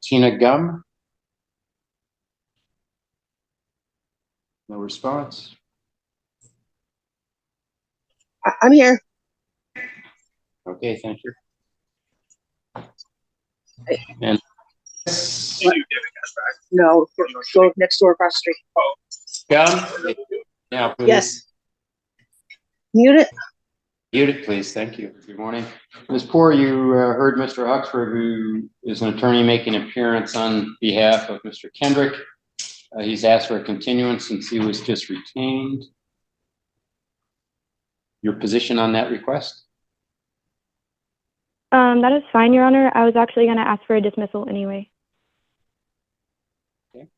Tina Gum? No response. I'm here. Okay, thank you. And No, go next door across the street. Gum? Now, please. Yes. Mute it. Mute it, please. Thank you. Good morning. Ms. Poor, you heard Mr. Huxford, who is an attorney making an appearance on behalf of Mr. Kendrick. He's asked for a continuance since he was just retained. Your position on that request? That is fine, Your Honor. I was actually going to ask for a dismissal anyway. Okay.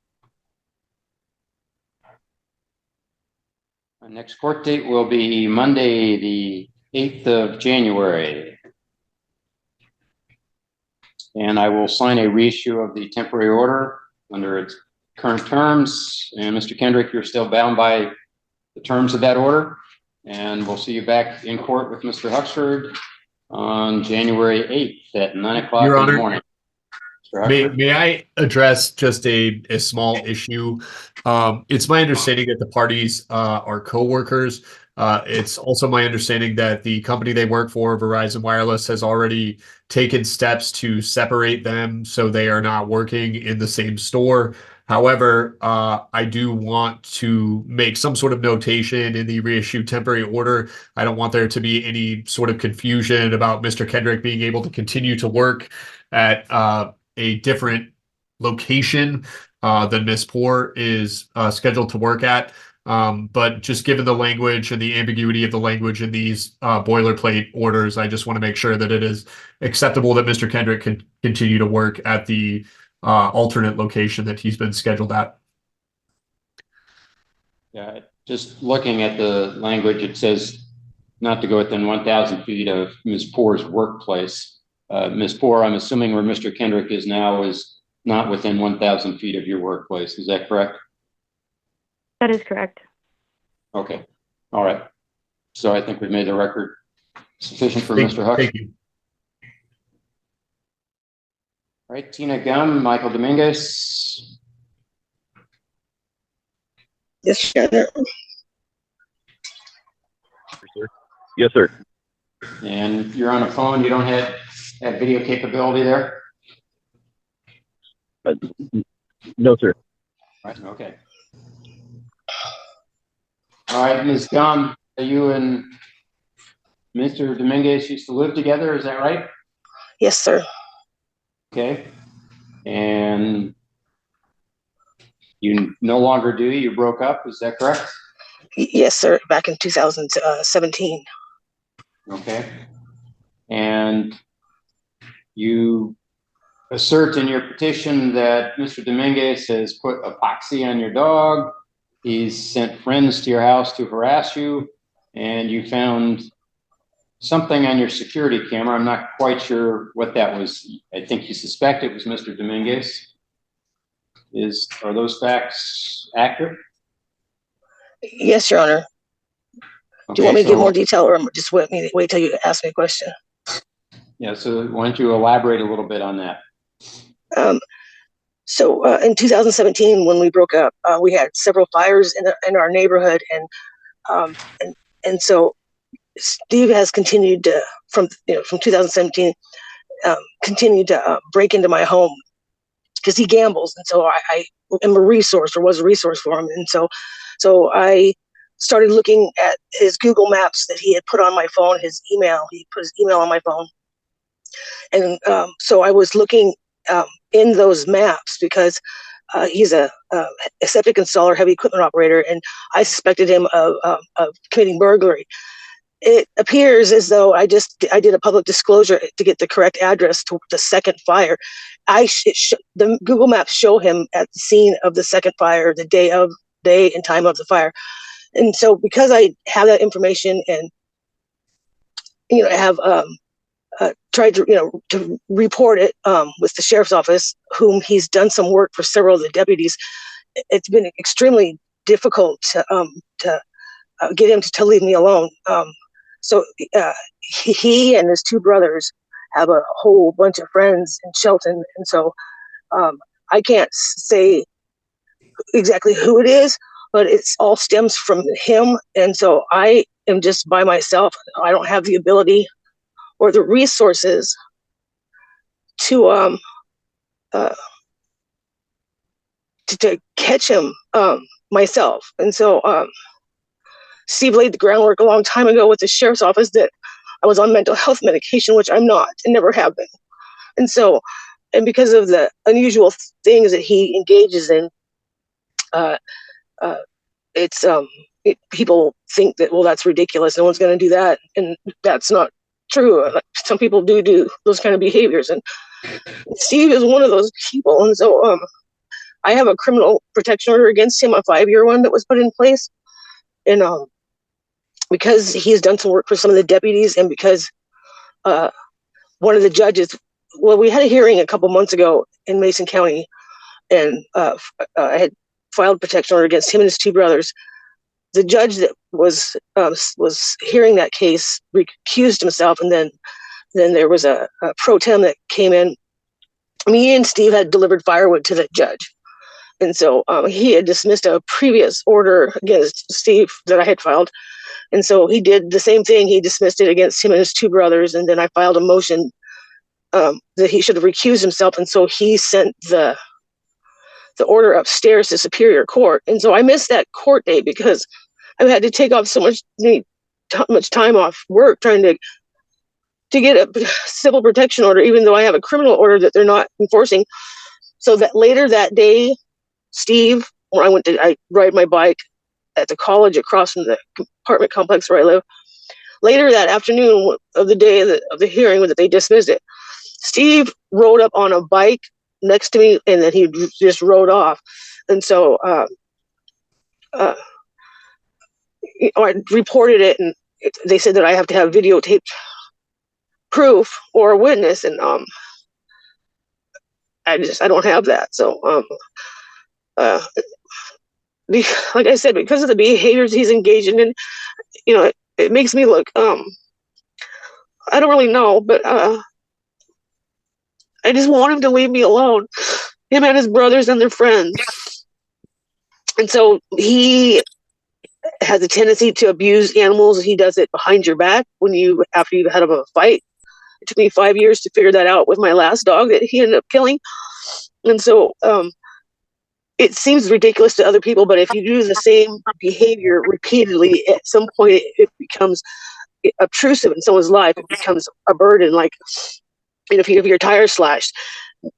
Our next court date will be Monday, the 8th of January. And I will sign a reissue of the temporary order under its current terms. And Mr. Kendrick, you're still bound by the terms of that order. And we'll see you back in court with Mr. Huxford on January 8th at 9 o'clock in the morning. May I address just a small issue? It's my understanding that the parties are co-workers. It's also my understanding that the company they work for, Verizon Wireless, has already taken steps to separate them so they are not working in the same store. However, I do want to make some sort of notation in the reissued temporary order. I don't want there to be any sort of confusion about Mr. Kendrick being able to continue to work at a different location than Ms. Poor is scheduled to work at. But just given the language and the ambiguity of the language in these boilerplate orders, I just want to make sure that it is acceptable that Mr. Kendrick can continue to work at the alternate location that he's been scheduled at. Yeah, just looking at the language, it says not to go within 1,000 feet of Ms. Poor's workplace. Ms. Poor, I'm assuming where Mr. Kendrick is now is not within 1,000 feet of your workplace. Is that correct? That is correct. Okay. All right. So I think we've made the record sufficient for Mr. Huck. Thank you. All right, Tina Gum, Michael Dominguez. Yes, Your Honor. Yes, sir. And you're on a phone. You don't have video capability there? No, sir. Right. Okay. All right, Ms. Gum, you and Mr. Dominguez used to live together, is that right? Yes, sir. Okay. And you no longer do, you broke up, is that correct? Yes, sir. Back in 2017. Okay. And you assert in your petition that Mr. Dominguez has put epoxy on your dog. He's sent friends to your house to harass you, and you found something on your security camera. I'm not quite sure what that was. I think you suspect it was Mr. Dominguez. Are those facts accurate? Yes, Your Honor. Okay, do you want me to give more detail, or just wait till you ask me a question? Yeah, so why don't you elaborate a little bit on that? So in 2017, when we broke up, we had several fires in our neighborhood, and so Steve has continued to, from 2017, continued to break into my home because he gambles, and so I am a resource, or was a resource for him, and so I started looking at his Google Maps that he had put on my phone, his email. He put his email on my phone, and so I was looking in those maps because he's a septic installer, heavy equipment operator, and I suspected him of committing burglary. It appears as though I did a public disclosure to get the correct address to the second fire. The Google Maps show him at the scene of the second fire, the day and time of the fire, and so because I have that information, and I have tried to report it with the sheriff's office, whom he's done some work for several of the deputies. It's been extremely difficult to get him to leave me alone. So he and his two brothers have a whole bunch of friends in Shelton, and so I can't say exactly who it is, but it's all stems from him. And so I am just by myself. I don't have the ability or the resources to catch him myself. And so Steve laid the groundwork a long time ago with the sheriff's office that I was on mental health medication, which I'm not and never have been. And so, and because of the unusual things that he engages in, people think that, well, that's ridiculous. No one's going to do that. And that's not true. Some people do those kind of behaviors. And Steve is one of those people. And so I have a criminal protection order against him, a 5-year one that was put in place. And because he's done some work for some of the deputies, and because one of the judges, well, we had a hearing a couple months ago in Mason County, and I had filed protection order against him and his two brothers. The judge that was hearing that case recused himself, and then there was a pro tem that came in. Me and Steve had delivered firewood to the judge, and so he had dismissed a previous order against Steve that I had filed, and so he did the same thing. He dismissed it against him and his two brothers, and then I filed a motion that he should have recused himself, and so he sent the order upstairs to Superior Court. And so I missed that court date because I had to take off so much time off work trying to get a civil protection order, even though I have a criminal order that they're not enforcing. So that later that day, Steve, when I ride my bike at the college across from the apartment complex where I live, later that afternoon of the day of the hearing that they dismissed it, Steve rode up on a bike next to me, and then he just rode off. And so I reported it, and they said that I have to have videotaped proof or a witness, and I don't have that. So like I said, because of the behaviors he's engaging in, it makes me look I don't really know, but I just want him to leave me alone, him and his brothers and their friends. And so he has a tendency to abuse animals. He does it behind your back after you've had a fight. It took me 5 years to figure that out with my last dog that he ended up killing. And so it seems ridiculous to other people, but if you do the same behavior repeatedly, at some point it becomes obtrusive in someone's life. It becomes a burden. Like, if you have your tire slashed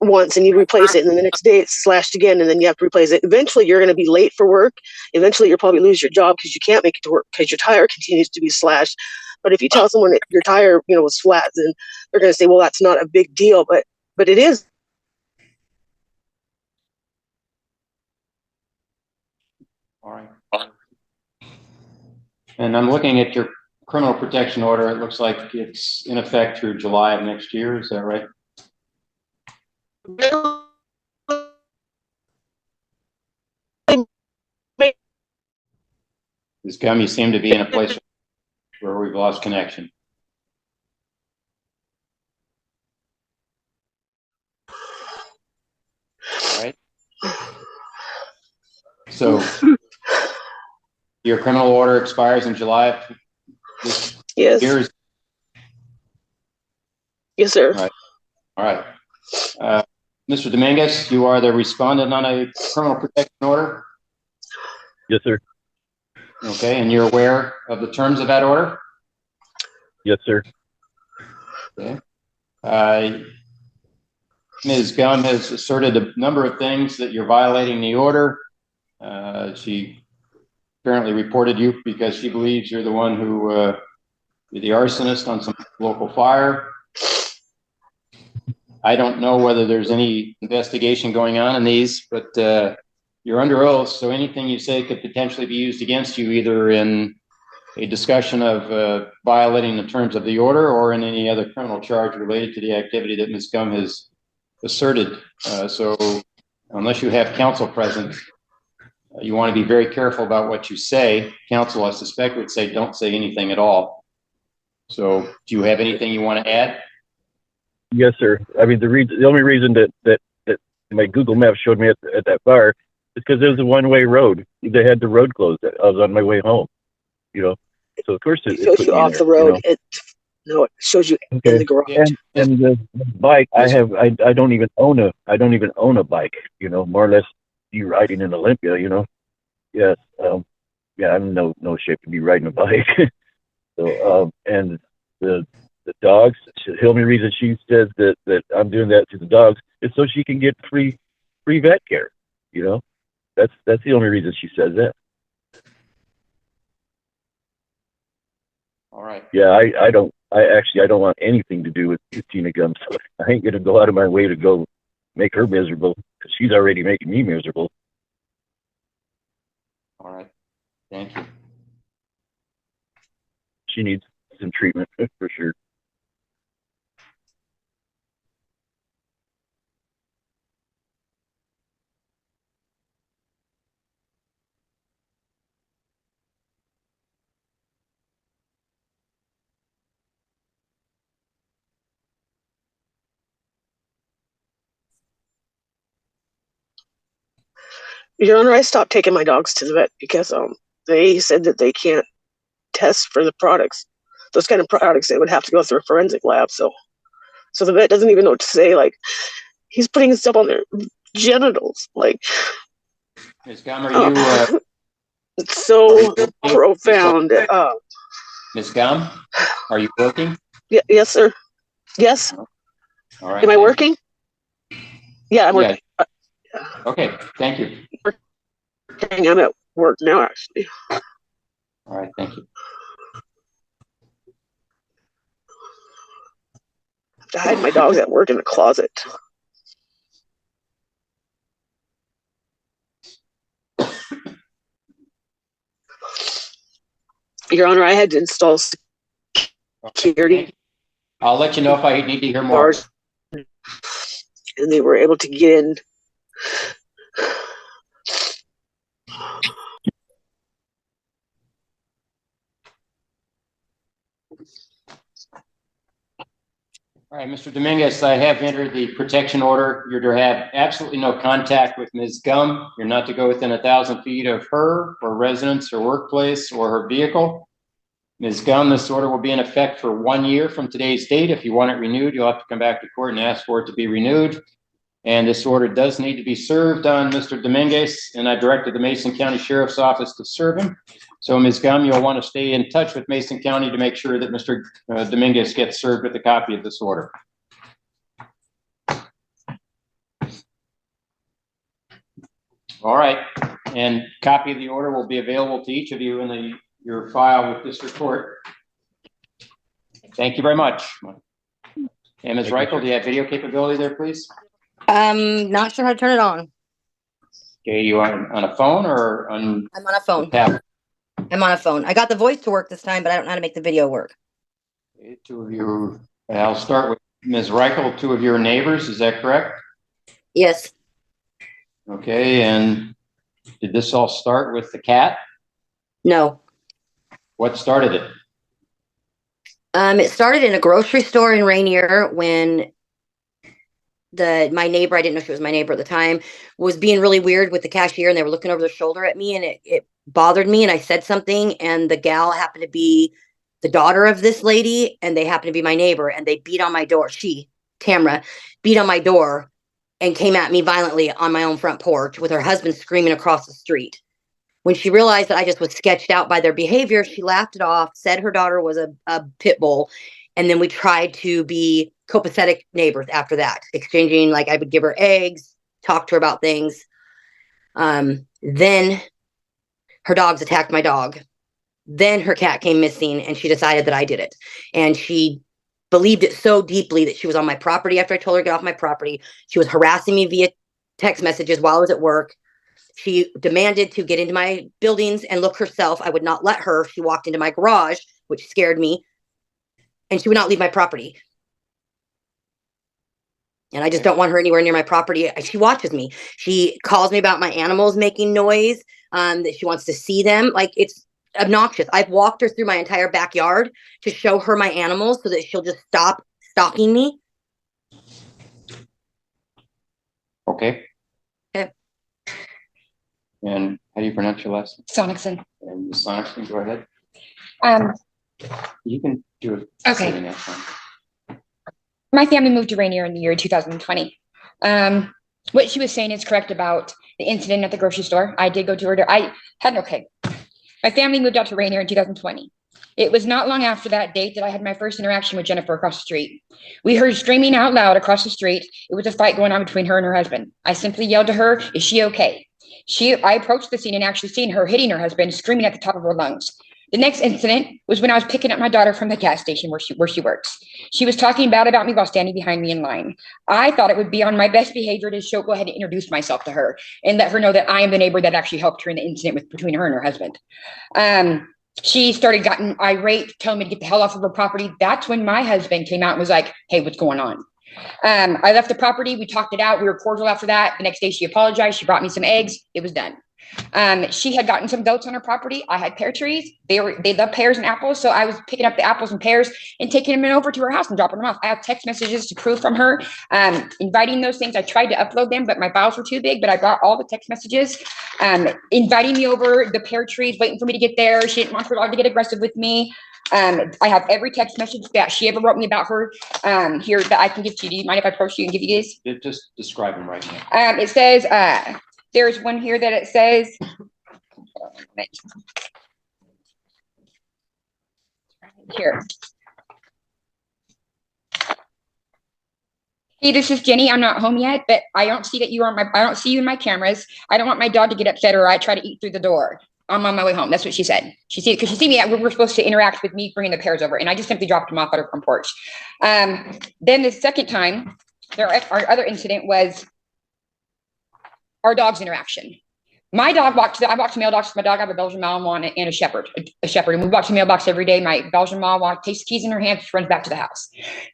once and you replace it, and then the next day it's slashed again, and then you have to replace it. Eventually you're going to be late for work. Eventually you'll probably lose your job because you can't make it to work because your tire continues to be slashed. But if you tell someone that your tire, was flat, then they're going to say, well, that's not a big deal, but it is. All right. And I'm looking at your criminal protection order. It looks like it's in effect through July of next year. Is that right? Ms. Gum, you seem to be in a place where we've lost connection. All right. So your criminal order expires in July of this year? Yes, sir. All right. Mr. Dominguez, you are the respondent on a criminal protection order? Yes, sir. Okay, and you're aware of the terms of that order? Yes, sir. Okay. Ms. Gum has asserted a number of things that you're violating the order. She apparently reported you because she believes you're the one who, you're the arsonist on some local fire. I don't know whether there's any investigation going on in these, but you're under oath, so anything you say could potentially be used against you, either in a discussion of violating the terms of the order or in any other criminal charge related to the activity that Ms. Gum has asserted. So unless you have counsel present, You want to be very careful about what you say. Counsel, I suspect, would say don't say anything at all. So do you have anything you want to add? Yes, sir. I mean, the only reason that my Google Maps showed me at that bar is because it was a one-way road. They had the road closed. I was on my way home, you know. So of course It it shows put you me in off there, the road. It shows you in the garage. And the bike, I don't even own a bike, you know, more or less you riding in Olympia, you know. Yes. Yeah, I'm in no shape to be riding a bike. So and the dogs, the only reason she says that I'm doing that to the dogs is so she can get free vet care, you know. That's the only reason she says that. All right. Yeah, I don't want anything to do with Tina Gums. So I ain't gonna go out of my way to go make her miserable because she's already making me miserable. All right. Thank you. She needs some treatment for sure. Your Honor, I stopped taking my dogs to the vet because they said that they can't test for the products. Those kind of products, they would have to go through a forensic lab. So the vet doesn't even know what to say. Like, he's putting stuff on their genitals. Like, Ms. Gum, are you? it's so profound. Ms. Gum, are you working? Yes, sir. Yes. All right. Am I working? Yeah, I'm working. Okay. Thank you. I'm at work now, actually. All right. Thank you. I hide my dogs at work in the closet. Your Honor, I had to install security I'll let you know if I need to hear more. bars, and they were able to get in. All right, Mr. Dominguez, I have entered the protection order. You're to have absolutely no contact with Ms. Gum. You're not to go within 1,000 feet of her or residence or workplace or her vehicle. Ms. Gum, this order will be in effect for 1 year from today's date. If you want it renewed, you'll have to come back to court and ask for it to be renewed. And this order does need to be served on Mr. Dominguez, and I directed the Mason County Sheriff's Office to serve him. So Ms. Gum, you'll want to stay in touch with Mason County to make sure that Mr. Dominguez gets served with a copy of this order. All right, and copy of the order will be available to each of you in your file with district court. Thank you very much. And Ms. Reichel, do you have video capability there, please? Not sure how to turn it on. Okay, you on a phone or on? I'm on a phone. Tablet? I'm on a phone. I got the voice to work this time, but I don't know how to make the video work. Okay, two of you. I'll start with Ms. Reichel. Two of your neighbors, is that correct? Yes. Okay, and did this all start with the cat? No. What started it? It started in a grocery store in Rainier when my neighbor, I didn't know she was my neighbor at the time, was being really weird with the cashier, and they were looking over their shoulder at me, and it bothered me, and I said something, and the gal happened to be the daughter of this lady, and they happened to be my neighbor, and they beat on my door. Tamra, beat on my door and came at me violently on my own front porch with her husband screaming across the street. When she realized that I just was sketched out by their behavior, she laughed it off, said her daughter was a pit bull. And then we tried to be copacetic neighbors after that, exchanging, like, I would give her eggs, talk to her about things. Then her dogs attacked my dog. Then her cat came missing, and she decided that I did it. And she believed it so deeply that she was on my property after I told her to get off my property. She was harassing me via text messages while I was at work. She demanded to get into my buildings and look herself. I would not let her. She walked into my garage, which scared me, and she would not leave my property. And I just don't want her anywhere near my property. She watches me. She calls me about my animals making noise, that she wants to see them. Like, it's obnoxious. I've walked her through my entire backyard to show her my animals so that she'll just stop stalking me. Okay. Okay. And how do you pronounce your last name? Sonicson. And Ms. Sonicson, go ahead. You can do it. Okay. My family moved to Rainier in the year 2020. What she was saying is correct about the incident at the grocery store. I did go to her door. My family moved out to Rainier in 2020. It was not long after that date that I had my first interaction with Jennifer across the street. We heard screaming out loud across the street. It was a fight going on between her and her husband. I simply yelled to her, "Is she okay?" I approached the scene and actually seen her hitting her husband, screaming at the top of her lungs. The next incident was when I was picking up my daughter from the gas station where she works. She was talking bad about me while standing behind me in line. I thought it would be on my best behavior to go ahead and introduce myself to her and let her know that I am the neighbor that actually helped her in the incident between her and her husband. She started getting irate, telling me to get the hell off of her property. That's when my husband came out and was like, "Hey, what's going on?" I left the property. We talked it out. We were cordial after that. The next day she apologized. She brought me some eggs. It was done. She had gotten some goats on her property. I had pear trees. They love pears and apples. So I was picking up the apples and pears and taking them over to her house and dropping them off. I have text messages to prove from her, inviting those things. I tried to upload them, but my files were too big, but I got all the text messages, inviting me over the pear trees, waiting for me to get there. She didn't want her dog to get aggressive with me. I have every text message that she ever wrote me about her here that I can give to you. Do you mind if I approach you and give you these? Just describe them right now. It says, there's one here that it says, here. "Hey, this is Jenny. I'm not home yet, but I don't see that you are I don't see you in my cameras. I don't want my dog to get upset or I try to eat through the door. I'm on my way home." That's what she said. Because she see me, we're supposed to interact with me bringing the pears over, and I just simply dropped them off at her front porch. Then the second time, our other incident was our dog's interaction. I walked to mailbox with my dog. I have a Belgian Malinois and a shepherd, and we walk to the mailbox every day. My Belgian Malinois takes the keys in her hand, she runs back to the house.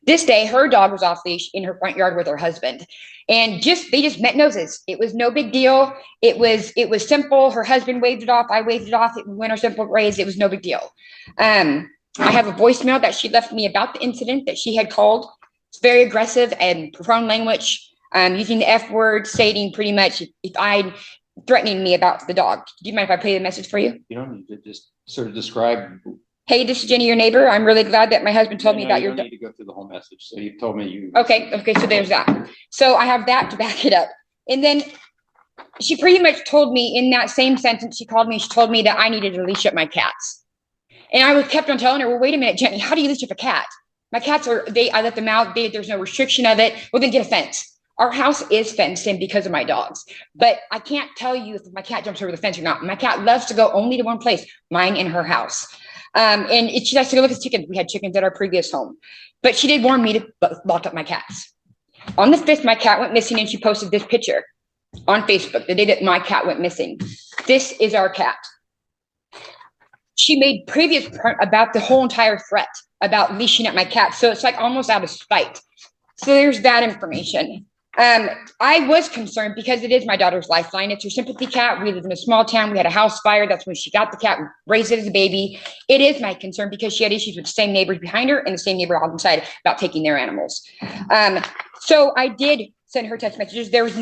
This day, her dog was off leash in her front yard with her husband, and they just met noses. It was no big deal. It was simple. Her husband waved it off. I waved it off. It went our simple ways. It was no big deal. I have a voicemail that she left me about the incident that she had called. It's very aggressive and profound language, using the F word, stating pretty much if I threatening me about the dog. Do you mind if I play the message for you? You don't need to just sort of describe. "Hey, this is Jenny, your neighbor. I'm really glad that my husband told me about your dog." You don't need to go through the whole message. So you told me you. Okay, so there's that. So I have that to back it up. And then she pretty much told me in that same sentence, she told me that I needed to leash up my cats. And I kept on telling her, "Well, wait a minute, Jenny, how do you leash up a cat? My cats I let them out. There's no restriction of it. Well, then get a fence." Our house is fenced in because of my dogs, but I can't tell you if my cat jumps over the fence or not. My cat loves to go only to one place, mine and her house. And she likes to go look at chickens. We had chickens at our previous home, but she did warn me to lock up my cats. On the 5th, my cat went missing, and she posted this picture on Facebook the day that my cat went missing. This is our cat. She made previous about the whole entire threat about leashing up my cat. So it's like almost out of spite. So there's that information. I was concerned because it is my daughter's lifeline. It's her sympathy cat. We live in a small town. We had a house fire. That's when she got the cat, raised it as a baby. It is my concern because she had issues with the same neighbors behind her and the same neighbor on the side about taking their animals. So I did send her text messages. There was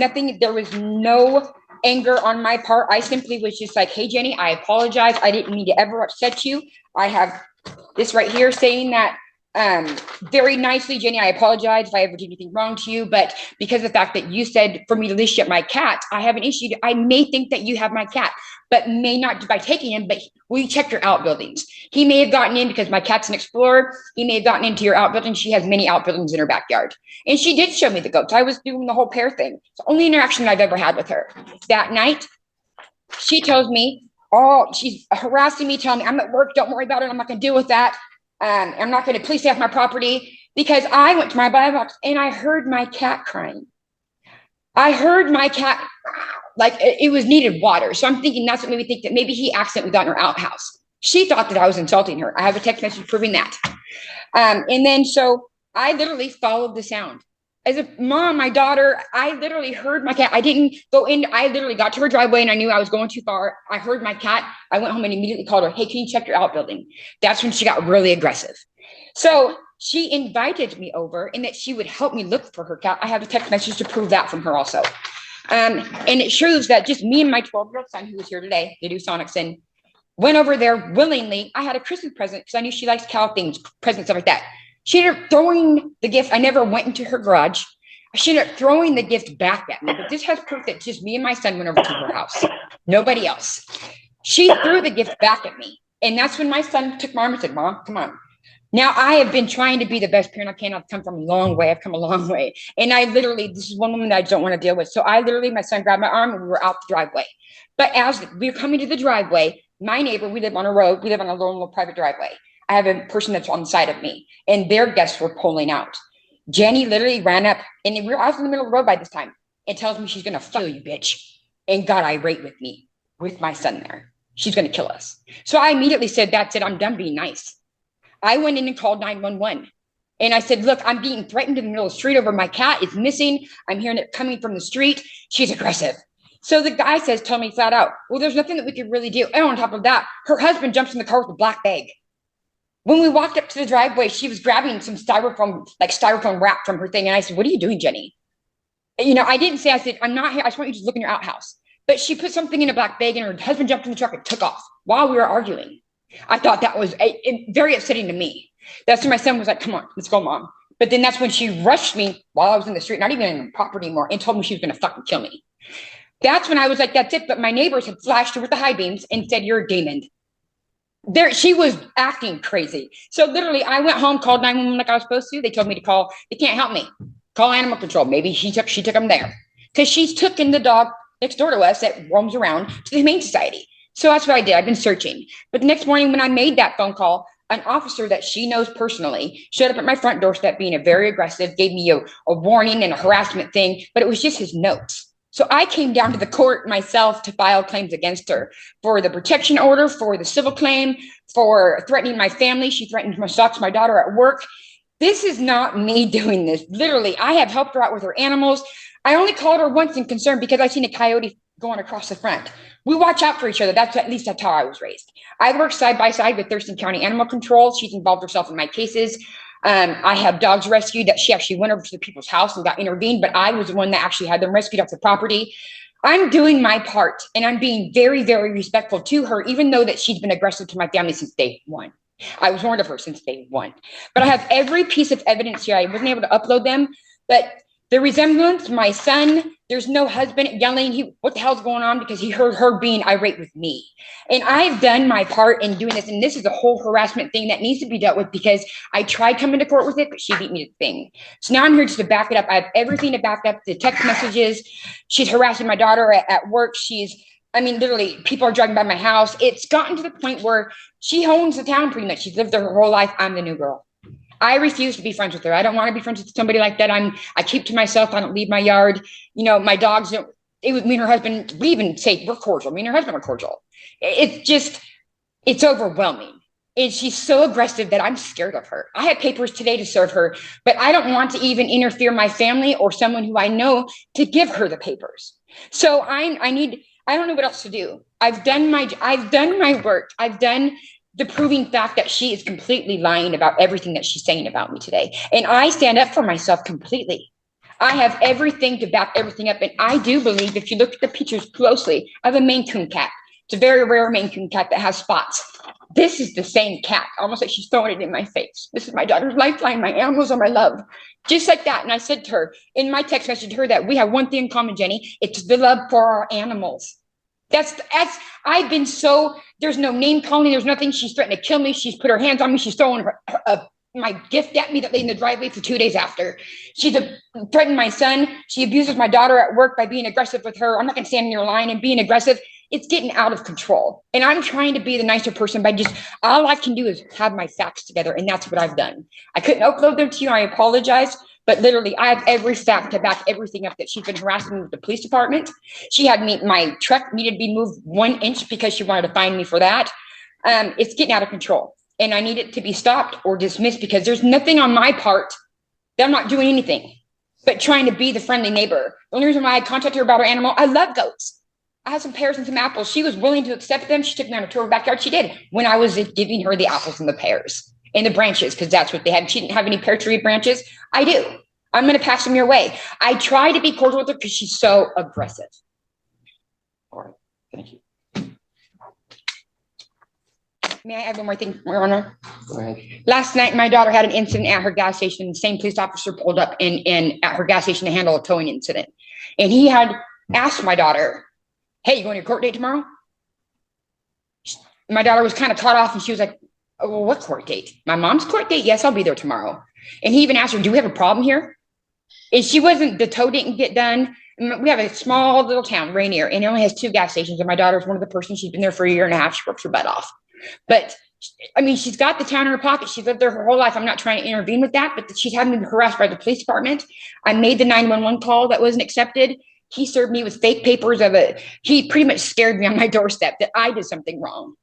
no anger on my part. I simply was just like, "Hey, Jenny, I apologize. I didn't mean to ever upset you. I have this right here saying that very nicely, Jenny, I apologize if I ever did anything wrong to you, but because of the fact that you said for me to leash up my cat, I have an issue. I may think that you have my cat, but may not by taking him, but will you check your outbuildings? He may have gotten in because my cat's an explorer. He may have gotten into your outbuilding. She has many outbuildings in her backyard. And she did show me the goats. I was doing the whole pair thing. It's the only interaction I've ever had with her. That night, she tells me, she's harassing me, telling me I'm at work. Don't worry about it. I'm not going to deal with that. I'm not going to please stay off my property, because I went to my mailbox and I heard my cat crying. I heard my cat like it was needed water. So I'm thinking that's what made me think that maybe he accidentally got in her outhouse. She thought that I was insulting her. I have a text message proving that. And then so I literally followed the sound. as a mom, my daughter, I literally heard my cat. I didn't go in. I literally got to her driveway and I knew I was going too far. I heard my cat. I went home and immediately called her. Hey, can you check your outbuilding? That's when she got really aggressive. So she invited me over and that she would help me look for her cat. I have a text message to prove that from her also. And it shows that just me and my 12-year-old son, who was here today, they do Sonicson, went over there willingly. I had a Christmas present because I knew she likes cow things, presents, stuff like that. She ended up throwing the gift. I never went into her garage. She ended up throwing the gift back at me. But this has proof that just me and my son went over to her house. Nobody else. She threw the gift back at me. And that's when my son took my arm and said, Mom, come on. Now, I have been trying to be the best parent I can. I've come from a long way. I've come a long way. And I literally, this is one woman that I don't want to deal with. So I literally, my son grabbed my arm and we were out the driveway. But as we were coming to the driveway, my neighbor, we live on a road. We live on a little private driveway. I have a person that's on the side of me and their guests were pulling out. Jenny literally ran up and I was in the middle of the road by this time and tells me she's going to kill you, bitch. And got irate with me, with my son there. She's going to kill us. So I immediately said, that's it. I'm done being nice. I went in and called 911. And I said, look, I'm being threatened in the middle of the street over my cat is missing. I'm hearing it coming from the street. She's aggressive. So the guy says, tell me flat out, well, there's nothing that we could really do. And on top of that, her husband jumps in the car with a black bag. When we walked up to the driveway, she was grabbing some styrofoam wrap from her thing. And I said, what are you doing, Jenny? You know, I didn't say, I said, I'm not here. I just want you to just look in your outhouse. But she put something in a black bag and her husband jumped in the truck and took off while we were arguing. I thought that was very upsetting to me. That's when my son was like, come on, let's go, Mom. But then that's when she rushed me while I was in the street, not even in the property anymore, and told me she was going to fucking kill me. That's when I was like, that's it. But my neighbors had flashed her with the high beams and said, you're a demon. There, she was acting crazy. So literally, I went home, called 911 like I was supposed to. They told me to call. They can't help me. Call animal control. Maybe she took them there because she's taken the dog next door to us that roams around to the Humane Society. So that's what I did. I've been searching. But the next morning when I made that phone call, an officer that she knows personally showed up at my front doorstep being a very aggressive, gave me a warning and a harassment thing, but it was just his notes. So I came down to the court myself to file claims against her for the protection order, for the civil claim, for threatening my family. She threatened my stalks my daughter at work. This is not me doing this. Literally, I have helped her out with her animals. I only called her once in concern because I seen a coyote going across the front. We watch out for each other. That's at least that's how I was raised. I work side by side with Thurston County Animal Control. She's involved herself in my cases. I have dogs rescued that she actually went over to the people's house and got intervened, but I was the one that actually had them rescued off the property. I'm doing my part and I'm being very, very respectful to her, even though that she's been aggressive to my family since day one. I was warned of her since day one, but I have every piece of evidence here. I wasn't able to upload them, but the resemblance, my son, there's no husband yelling, what the hell's going on? Because he heard her being irate with me. And I've done my part in doing this. And this is a whole harassment thing that needs to be dealt with because I tried coming to court with it, but she beat me to the thing. So now I'm here just to back it up. I have everything to back up the text messages. She's harassing my daughter at work. Literally, people are driving by my house. It's gotten to the point where she owns the town pretty much. She's lived there her whole life. I'm the new girl. I refuse to be friends with her. I don't want to be friends with somebody like that. I keep to myself. I don't leave my yard. You know, my dogs, me and her husband, we even say we're cordial. Me and her husband are cordial. It's overwhelming. And she's so aggressive that I'm scared of her. I have papers today to serve her, but I don't want to even interfere my family or someone who I know to give her the papers. So I don't know what else to do. I've done my work. I've done the proving fact that she is completely lying about everything that she's saying about me today. And I stand up for myself completely. I have everything to back everything up. And I do believe if you look at the pictures closely of a Maine Coon cat, it's a very rare Maine Coon cat that has spots. This is the same cat, almost like she's throwing it in my face. This is my daughter's lifeline. My animals are my love. Just like that. And I said to her in my text message to her that we have one thing in common, Jenny. It's the love for our animals. I've been so, there's no name calling, there's nothing. She's threatened to kill me. She's put her hands on me. She's throwing my gift at me that lay in the driveway for 2 days after. She's threatened my son. She abuses my daughter at work by being aggressive with her. I'm not going to stand in your line and being aggressive. It's getting out of control. And I'm trying to be the nicer person by all I can do is have my facts together. And that's what I've done. I couldn't upload them to you. I apologize. But literally, I have every fact to back everything up that she's been harassing me with the police department. She had my truck needed to be moved 1 inch because she wanted to fine me for that. It's getting out of control. And I need it to be stopped or dismissed because there's nothing on my part that I'm not doing anything. but trying to be the friendly neighbor. The only reason why I contacted her about her animal, I love goats. I had some pears and some apples. She was willing to accept them. She took me on a tour of her backyard. She did when I was giving her the apples and the pears and the branches, because that's what they had. She didn't have any pear tree branches. I do. I'm going to pass them your way. I try to be cordial with her because she's so aggressive. All right. Thank you. May I add one more thing, Your Honor? Go ahead. Last night, my daughter had an incident at her gas station. The same police officer pulled up at her gas station to handle a towing incident. And he had asked my daughter, hey, you going to your court date tomorrow? My daughter was kind of caught off and she was like, oh, well, what court date? My mom's court date? Yes, I'll be there tomorrow. And he even asked her, do we have a problem here? And she wasn't, the tow didn't get done. We have a small little town, Rainier, and it only has 2 gas stations. And my daughter's one of the persons, she's been there for a year and a half. She works her butt off. But I mean, she's got the town in her pocket. She's lived there her whole life. I'm not trying to intervene with that, but she's having been harassed by the police department. I made the 911 call that wasn't accepted. He served me with fake papers of it. He pretty much scared me on my doorstep that I did something wrong.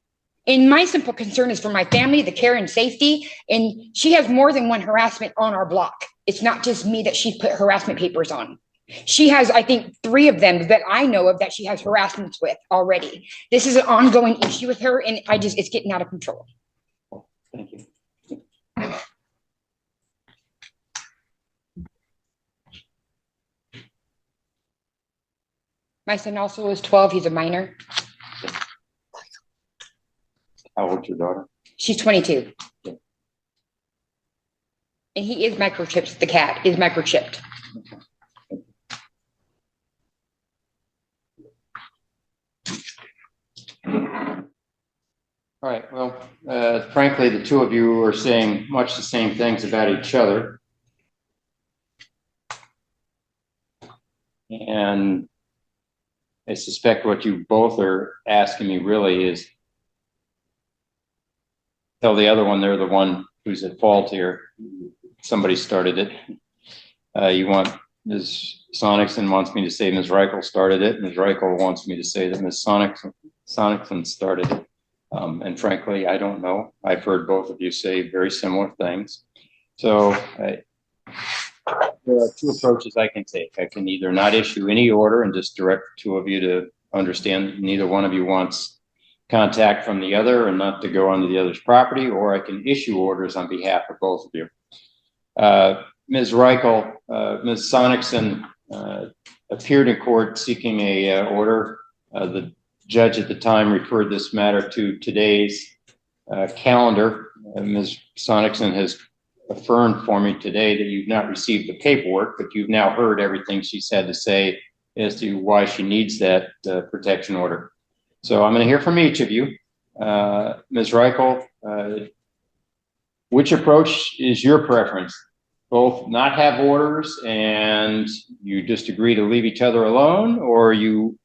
And my simple concern is for my family, the care and safety. And she has more than one harassment on our block. It's not just me that she's put harassment papers on. She has, I think, 3 of them that I know of that she has harassments with already. This is an ongoing issue with her, and it's getting out of control. Thank you. My son also is 12. He's a minor. How old's your daughter? She's 22. Okay. And he is microchipped. The cat is microchipped. Okay. All right. Well, frankly, the 2 of you are saying much the same things about each other. And I suspect what you both are asking me really is tell the other one they're the one who's at fault here. Somebody started it. You want Ms. Sonicson wants me to say Ms. Reichel started it. Ms. Reichel wants me to say that Ms. Sonicson started it. And frankly, I don't know. I've heard both of you say very similar things. So there are 2 approaches I can take. I can either not issue any order and just direct the 2 of you to understand neither one of you wants contact from the other and not to go onto the other's property, or I can issue orders on behalf of both of you. Ms. Reichel, Ms. Sonicson appeared in court seeking a order. The judge at the time referred this matter to today's calendar. Ms. Sonicson has affirmed for me today that you've not received the paperwork, but you've now heard everything she's had to say as to why she needs that protection order. So I'm going to hear from each of you. Ms. Reichel, which approach is your preference? Both not have orders and you just agree to leave each other alone, or you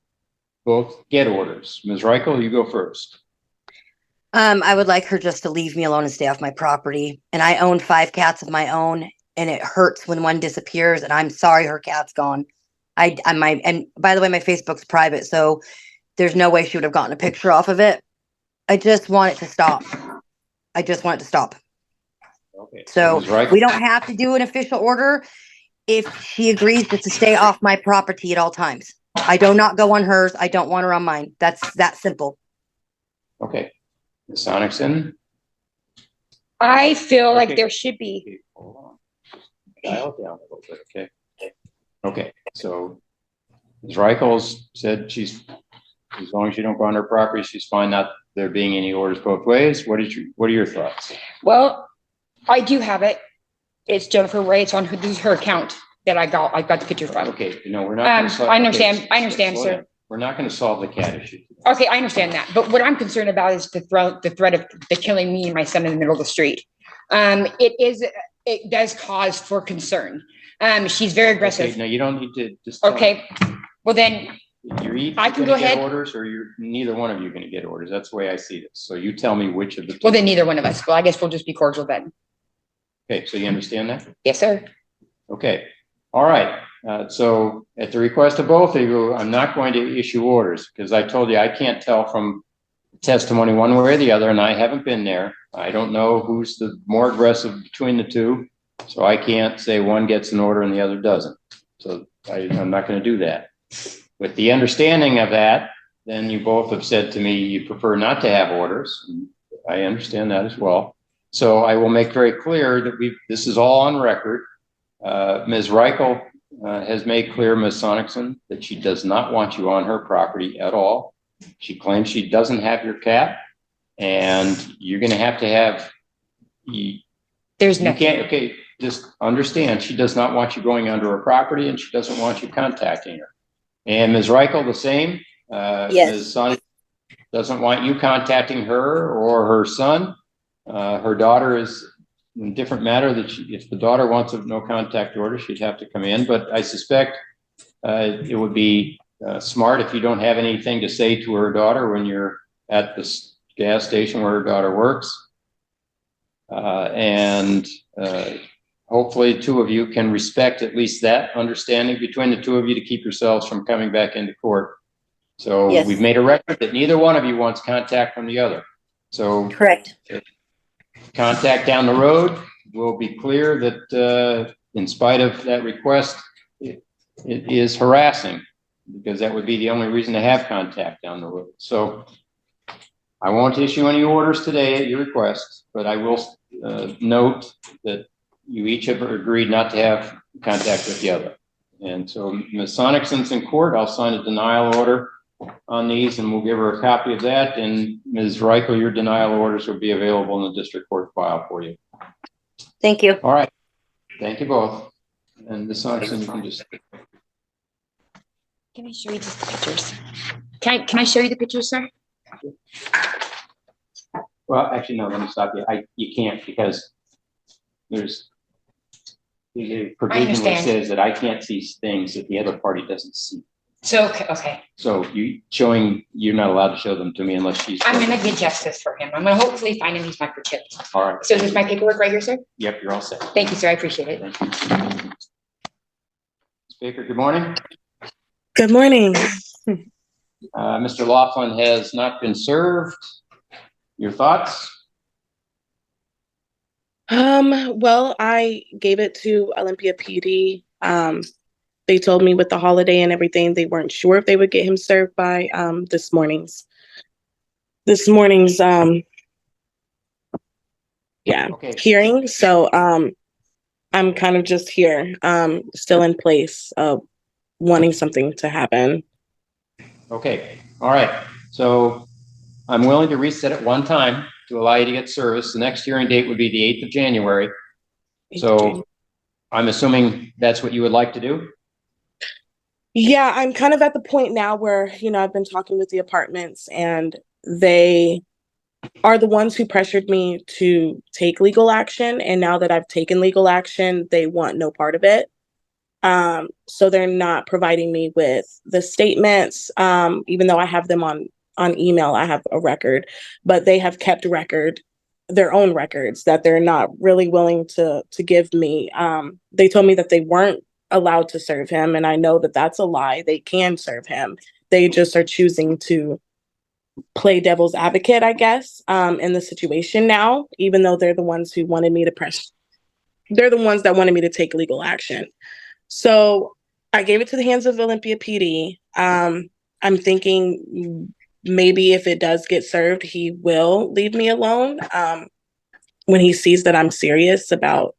both get orders? Ms. Reichel, you go first. I would like her just to leave me alone and stay off my property. And I own 5 cats of my own, and it hurts when one disappears. And I'm sorry her cat's gone. And by the way, my Facebook's private, so there's no way she would have gotten a picture off of it. I just want it to stop. I just want it to stop. Okay. So Ms. Reichel? we don't have to do an official order if she agrees just to stay off my property at all times. I do not go on hers. I don't want her on mine. That's that simple. Okay. Ms. Sonicson? I feel like Okay. there should be. Okay, hold on. Dial it down a little bit, okay? Okay, so Ms. Reichel's said she's, as long as you don't go on her property, she's fine not there being any orders both ways. What are your thoughts? Well, I do have it. It's Jennifer Ray. It's on her, this is her account that I got the picture from. Okay, no, we're not gonna solve. I understand. Okay, I understand, slow sir. down. We're not going to solve the cat issue. Okay, I understand that. But what I'm concerned about is the threat of the killing me and my son in the middle of the street. It does cause for concern. She's very aggressive. Okay, no, you don't need to just tell Okay, well then, you're either I can gonna go get ahead. orders or neither one of you are going to get orders. That's the way I see this. So you tell me which of the two. well then neither one of us. Well, I guess we'll just be cordial then. Okay, so you understand that? Yes, sir. Okay, all right. So at the request of both of you, I'm not going to issue orders because I told you I can't tell from testimony one way or the other, and I haven't been there. I don't know who's the more aggressive between the two. So I can't say one gets an order and the other doesn't. So I'm not going to do that. With the understanding of that, then you both have said to me you prefer not to have orders. I understand that as well. So I will make very clear that this is all on record. Ms. Reichel has made clear, Ms. Sonicson, that she does not want you on her property at all. She claims she doesn't have your cat, and you're going to have. There's You no. can't. Okay, just understand. She does not want you going onto her property, and she doesn't want you contacting her. And Ms. Reichel, the same. Yes. Ms. Sonicson doesn't want you contacting her or her son. Her daughter is in a different matter that if the daughter wants a no contact order, she'd have to come in. But I suspect it would be smart if you don't have anything to say to her daughter when you're at the gas station where her daughter works. Hopefully the two of you can respect at least that understanding between the two of you to keep yourselves from coming back into court. So Yes. we've made a record that neither one of you wants contact from the other. So Correct. contact down the road will be clear that in spite of that request, it is harassing, because that would be the only reason to have contact down the road. So I won't issue any orders today at your request, but I will note that you each have agreed not to have contact with the other. And so Ms. Sonicson's in court. I'll sign a denial order on these, and we'll give her a copy of that. And Ms. Reichel, your denial orders will be available in the district court file for you. Thank you. All right. Thank you both. And Ms. Sonicson, you can just. Can I show you just the pictures? Can I show you the pictures, sir? Well, actually, no, let me stop you. You can't, because there's the provision that understand. says that I can't see things that the other party doesn't see. So, okay. So you're not allowed to show them to me unless she's. I'm gonna get justice for him. I'm gonna hopefully find him these microchips. All right. So is this my paperwork right here, sir? Yep, you're all set. Thank you, sir. I appreciate it. Thank you. Speaker, good morning. Good morning. Mr. Laughlin has not been served. Your thoughts? Well, I gave it to Olympia PD. They told me with the holiday and everything, they weren't sure if they would get him served by this morning's Okay. hearing. So I'm kind of just here, still in place of wanting something to happen. Okay. All right. So I'm willing to reset it one time to allow you to get service. The next hearing date would be the 8th of January. So I'm assuming that's what you would like to do? Yeah, I'm kind of at the point now where, I've been talking with the apartments, and they are the ones who pressured me to take legal action. And now that I've taken legal action, they want no part of it. So they're not providing me with the statements, even though I have them on email. I have a record, but they have kept their own records that they're not really willing to give me. They told me that they weren't allowed to serve him, and I know that that's a lie. They can serve him. They just are choosing to play devil's advocate, I guess, in the situation now, even though they're the ones who wanted me to they're the ones that wanted me to take legal action. So I gave it to the hands of Olympia PD. I'm thinking maybe if it does get served, he will leave me alone when he sees that I'm serious about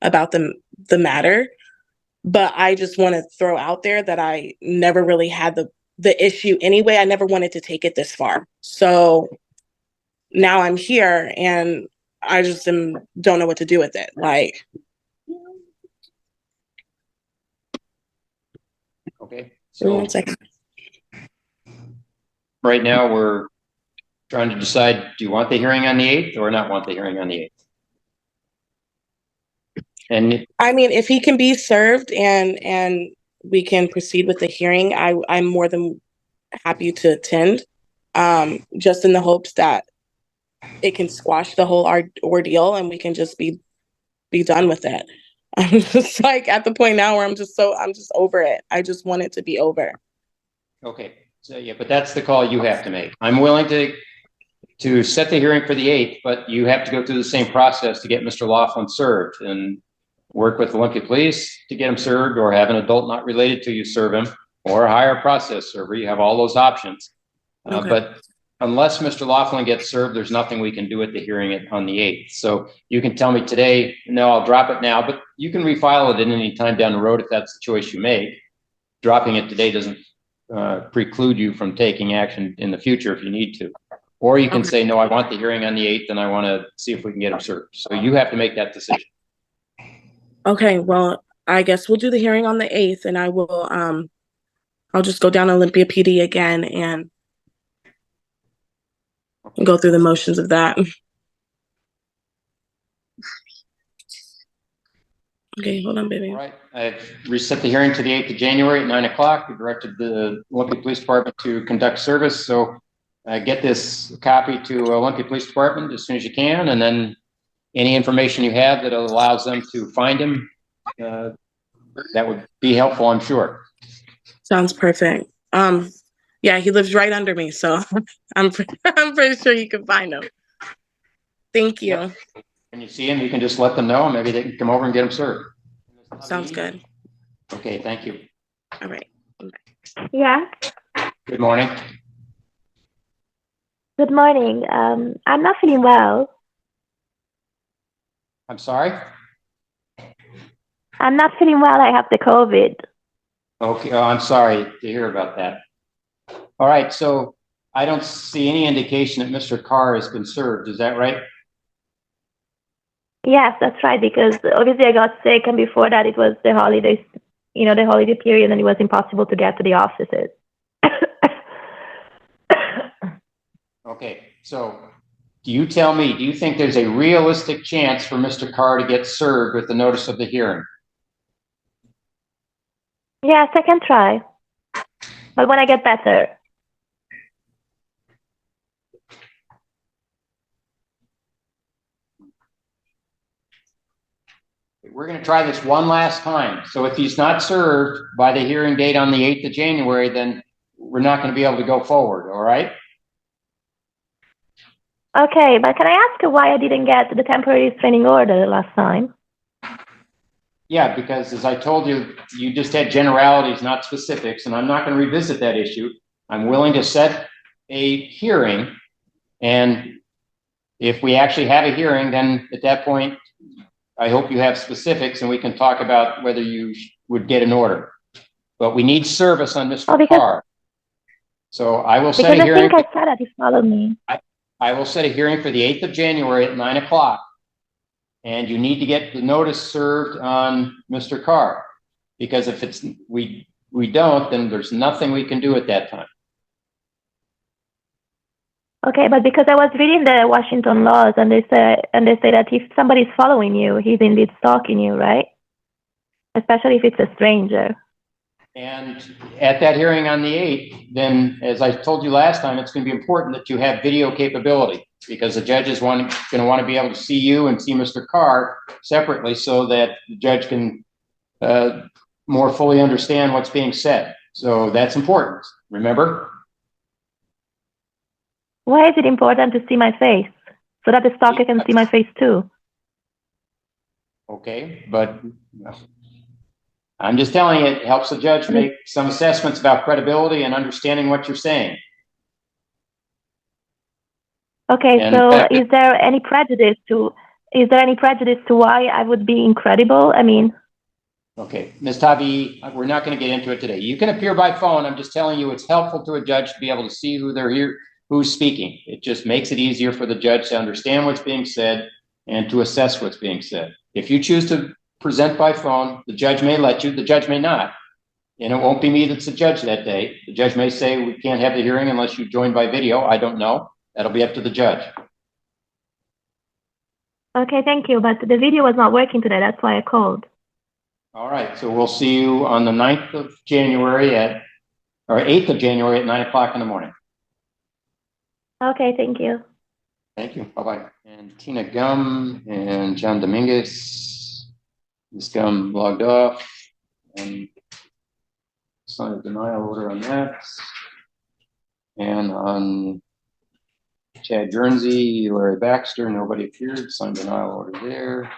the matter. But I just want to throw out there that I never really had the issue anyway. I never wanted to take it this far. So now I'm here, and I just don't know what to do with it. Like. Okay. So 1 second. right now we're trying to decide, do you want the hearing on the 8th or not want the hearing on the 8th? And I mean, if he can be served and we can proceed with the hearing, I'm more than happy to attend, just in the hopes that it can squash the whole ordeal and we can just be done with it. I'm just like at the point now where I'm just over it. I just want it to be over. okay. So yeah, but that's the call you have to make. I'm willing to set the hearing for the 8th, but you have to go through the same process to get Mr. Laughlin served. And work with Olympia Police to get him served, or have an adult not related to you serve him, or hire a process server. You have all those options. Okay. But unless Mr. Laughlin gets served, there's nothing we can do at the hearing on the 8th. So you can tell me today, no, I'll drop it now, but you can refile it at any time down the road if that's the choice you make. Dropping it today doesn't preclude you from taking action in the future if you need to. Or you can say, no, I want the hearing on the 8th and I want to see if we can get him served. So you have to make that decision. Okay, well, I guess we'll do the hearing on the 8th, and I will, I'll just go down to Olympia PD again and go through the motions of that. Okay, hold on, baby. All right, I've reset the hearing to the 8th of January at 9 o'clock. We directed the Olympia Police Department to conduct service. So get this copy to Olympia Police Department as soon as you can, and then any information you have that allows them to find him, that would be helpful, I'm sure. Sounds perfect. Yeah, he lives right under me, so I'm pretty sure you can find him. Thank you. Yep. When you see him, you can just let them know. Maybe they can come over and get him served. Sounds good. Okay, thank you. All right. Yeah. Good morning. Good morning. I'm not feeling well. I'm sorry? I'm not feeling well. I have the COVID. Okay, oh, I'm sorry to hear about that. All right, so I don't see any indication that Mr. Carr has been served. Is that right? Yes, that's right. Because obviously I got sick, and before that it was the holidays, the holiday period, and it was impossible to get to the offices. Okay, so do you tell me, do you think there's a realistic chance for Mr. Carr to get served with the notice of the hearing? Yes, I can try. But when I get better. We're going to try this one last time. So if he's not served by the hearing date on the 8th of January, then we're not going to be able to go forward, all right? Okay, but can I ask you why I didn't get the temporary restraining order last time? Yeah, because as I told you, you just had generalities, not specifics, and I'm not going to revisit that issue. I'm willing to set a hearing, and if we actually have a hearing, then at that point, I hope you have specifics and we can talk about whether you would get an order. But we need service on Mr. Carr. So I will set a hearing. Because I think I said that he followed me. I will set a hearing for the 8th of January at 9 o'clock. And you need to get the notice served on Mr. Carr. Because if it's we don't, then there's nothing we can do at that time. Okay, but because I was reading the Washington laws, and they say that if somebody's following you, he's indeed stalking you, right? Especially if it's a stranger. And at that hearing on the 8th, then, as I told you last time, it's going to be important that you have video capability, because the judge is going to want to be able to see you and see Mr. Carr separately, so that the judge can more fully understand what's being said. So that's important. Remember? Why is it important to see my face? So that the stalker can see my face too. Okay, but I'm just telling you, it helps the judge make some assessments about credibility and understanding what you're saying. Okay, And so is there any prejudice to why I would be incredible? I mean. Okay, Ms. Tavi, we're not going to get into it today. You can appear by phone. I'm just telling you, it's helpful to a judge to be able to see who they're here, who's speaking. It just makes it easier for the judge to understand what's being said and to assess what's being said. If you choose to present by phone, the judge may let you, the judge may not. And it won't be me that's the judge that day. The judge may say we can't have the hearing unless you join by video. I don't know. That'll be up to the judge. Okay, thank you. But the video was not working today. That's why I called. All right. So we'll see you on the 9th of January or 8th of January at 9 o'clock in the morning. Okay, thank you. Thank you. Bye-bye. And Tina Gum and John Dominguez. Ms. Gum logged off and signed a denial order on that. And on Chad Guernsey, Larry Baxter, nobody appeared, signed denial order there.